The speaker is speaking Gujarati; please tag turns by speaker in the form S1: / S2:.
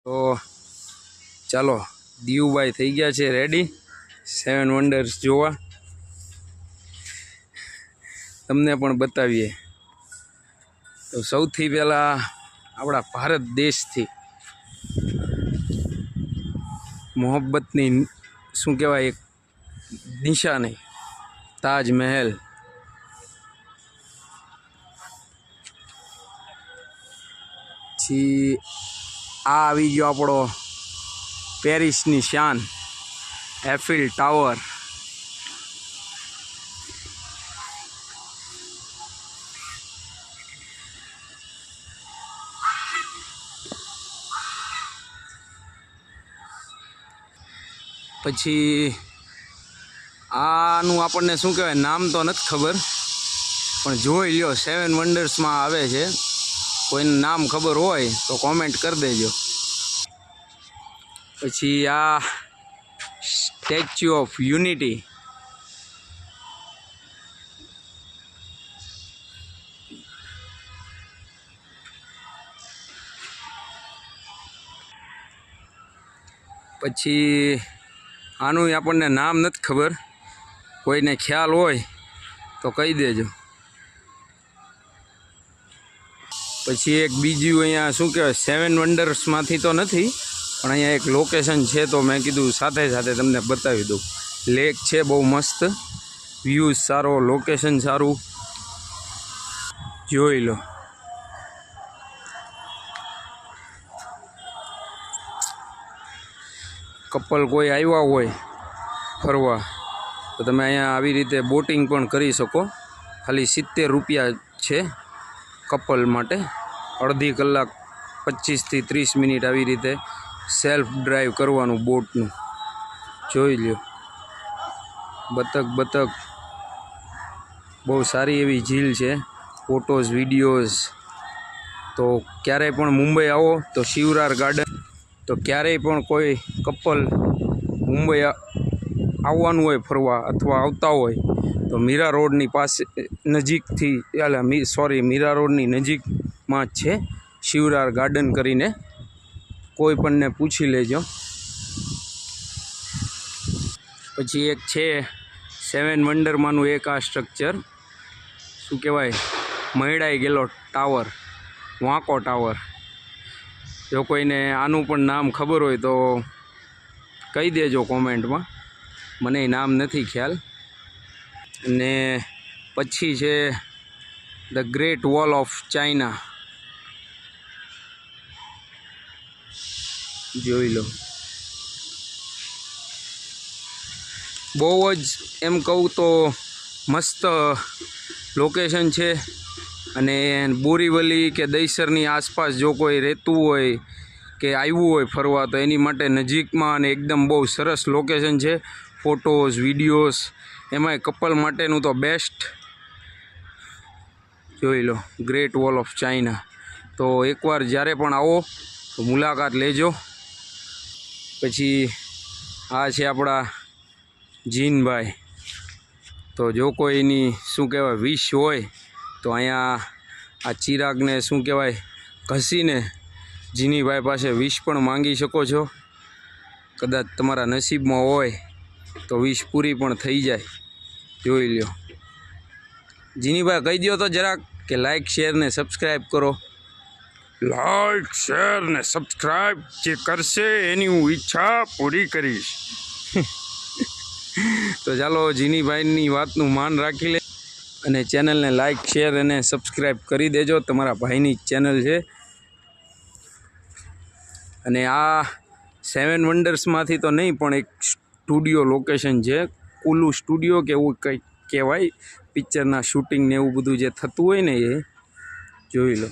S1: તો ચાલો દીવુભાઈ થઈ ગયા છે રેડી 7 વન્ડર્સ જોવા. તમને પણ બતાવીએ. તો સૌથી પહેલાં આપણા ભારત દેશથી મોહબ્બતની શું કહેવાય એક નિશાની તાજમહેલ. પછી આ આવી ગયો આપણો પેરિસની શાન એફિલ ટાવર. પછી આનું આપણને શું કહેવાય નામ તો નથી ખબર, પણ જોઈ લ્યો 7 વન્ડર્સમાં આવે છે. કોઈને નામ ખબર હોય તો કોમેન્ટ કરી દેજો. પછી આ સ્ટેચ્યુ ઓફ યુનિટી. પછી આનું આપણને નામ નથી ખબર, કોઈને ખ્યાલ હોય તો કહી દેજો. પછી એક બીજું અહીંયા શું કહેવાય 7 વન્ડર્સમાંથી તો નથી, પણ અહીંયા એક લોકેશન છે તો મેં કીધું સાથે સાથે તમને બતાવી દઉં. લેક છે બહુ મસ્ત, વ્યૂઝ સારો, લોકેશન સારું, જોઈ લો. કપલ કોઈ આવ્યા હોય ફરવા તો તમે અહીંયા આવી રીતે બોટિંગ પણ કરી શકો. ખાલી 70 રૂપિયા છે કપલ માટે. અડધી કલાક 25 થી 30 મિનિટ આવી રીતે સેલ્ફ ડ્રાઈવ કરવાનું બોટનું. જોઈ લ્યો બતક બહુ સારી એવી ઝીલ છે. Photos videos. તો ક્યારેય પણ મુંબઈ આવો તો શિવરાર ગાર્ડન, તો ક્યારેય પણ કોઈ કપલ મુંબઈ આવવાનું હોય ફરવા અથવા આવતા હોય તો મીરા રોડની પાસે નજીકથી મીરા રોડની નજીકમાં જ છે શિવરાર ગાર્ડન કરીને. કોઈ પણને પૂછી લેજો. પછી એક છે 7 વન્ડરમાંનું એક આ સ્ટ્રક્ચર શું કહેવાય મૈડાઈ ગયેલો ટાવર, વાંકો ટાવર. જો કોઈને આનું પણ નામ ખબર હોય તો કહી દેજો કોમેન્ટમાં, મને નામ નથી ખ્યાલ. અને પછી છે the great wall of China. જોઈ લો. બહુ જ એમ કહું તો મસ્ત લોકેશન છે. અને બોરીવલી કે દહીસરની આસપાસ જો કોઈ રહેતું હોય કે આવ્યું હોય ફરવા તો એની માટે નજીકમાં અને એકદમ બહુ સરસ લોકેશન છે. ફોટોઝ વિડીયોઝ એમાંય કપલ માટેનું તો બેસ્ટ. જોઈ લો ગ્રેટ વોલ ઓફ ચાઇના. તો એકવાર જ્યારે પણ આવો તો મુલાકાત લેજો. પછી આ છે આપણા જીનભાઈ. તો જો કોઈની શું કહેવાય વિશ હોય તો અહીંયા આ ચિરાગને શું કહેવાય ઘસીને જીનીભાઈ પાસે વિશ પણ માંગી શકો છો. કદાચ તમારા નસીબમાં હોય તો વિશ પૂરી પણ થઈ જાય. જોઈ લ્યો. જીનીભાઈ કહી દો તો જરાક કે લાઈક શેર ને સબસ્ક્રાઈબ કરો. લાઈક શેર ને સબસ્ક્રાઈબ જે કરશે એની હું ઈચ્છા પૂરી કરીશ. તો ચાલો જીનીભાઈની વાતનું માન રાખી લે અને ચેનલને લાઈક શેર અને સબસ્ક્રાઈબ કરી દેજો. તમારા ભાઈની ચેનલ છે. અને આ 7 વન્ડર્સમાંથી તો નહીં પણ એક સ્ટુડિયો લોકેશન છે, કુલુ સ્ટુડિયો કે એવું કંઈક કહેવાય. પિક્ચરના શૂટિંગ ને એવું બધું જે થતું હોય ને એ જોઈ લો.